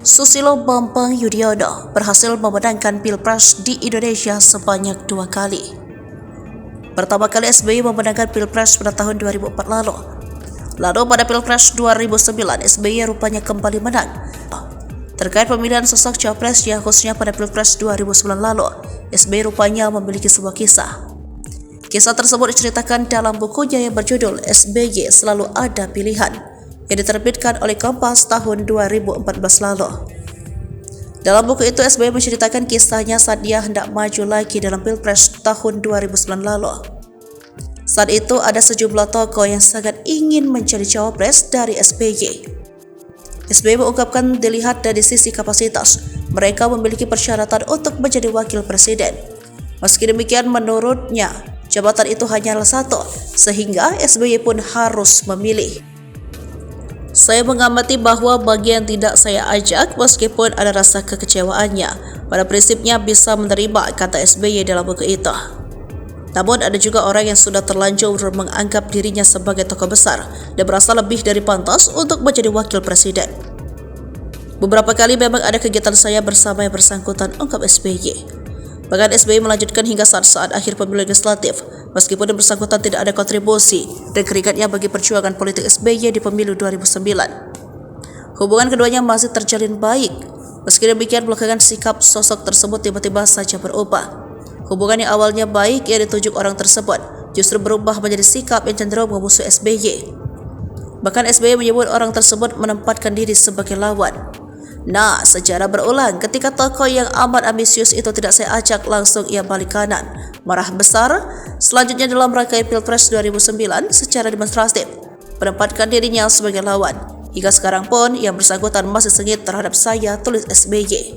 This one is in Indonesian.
Susilo Bambang Yudhoyono berhasil memenangkan Pilpres di Indonesia sebanyak 2 kali. Pertama kali SBY memenangkan Pilpres pada tahun 2004 lalu. Lalu pada Pilpres 2009, SBY rupanya kembali menang. Terkait pemilihan sosok capresnya khususnya pada Pilpres 2009 lalu, SBY rupanya memiliki sebuah kisah. Kisah tersebut diceritakan dalam bukunya yang berjudul SBY Selalu Ada Pilihan, yang diterbitkan oleh Kompas tahun 2014 lalu. Dalam buku itu, SBY menceritakan kisahnya saat dia hendak maju lagi dalam Pilpres tahun 2009 lalu. Saat itu ada sejumlah tokoh yang sangat ingin menjadi cawapres dari SBY. SBY mengungkapkan dilihat dari sisi kapasitas, mereka memiliki persyaratan untuk menjadi wakil presiden. Meski demikian, menurutnya, jabatan itu hanyalah satu, sehingga SBY pun harus memilih. Saya mengamati bahwa bagian tidak saya ajak meskipun ada rasa kekecewaannya, pada prinsipnya bisa menerima, kata SBY dalam buku itu. Namun ada juga orang yang sudah terlanjur menganggap dirinya sebagai tokoh besar dan merasa lebih dari pantas untuk menjadi wakil presiden. Beberapa kali memang ada kegiatan saya bersama yang bersangkutan, ungkap SBY. Bahkan SBY melanjutkan hingga saat akhir pemilu legislatif, meskipun yang bersangkutan tidak ada kontribusi dan keringatnya bagi perjuangan politik SBY di pemilu 2009. Hubungan keduanya masih terjalin baik. Meski demikian, belakangan sikap sosok tersebut tiba-tiba saja berubah. Hubungan yang awalnya baik yang ditunjuk orang tersebut justru berubah menjadi sikap yang cenderung memusuhi SBY. Bahkan SBY menyebut orang tersebut menempatkan diri sebagai lawan. Nah, secara berulang, ketika tokoh yang amat ambisius itu tidak saya ajak, langsung ia balik kanan, marah besar. Selanjutnya dalam rangkaian Pilpres 2009 secara demonstratif menempatkan dirinya sebagai lawan. Hingga sekarang pun yang bersangkutan masih sengit terhadap saya, tulis SBY.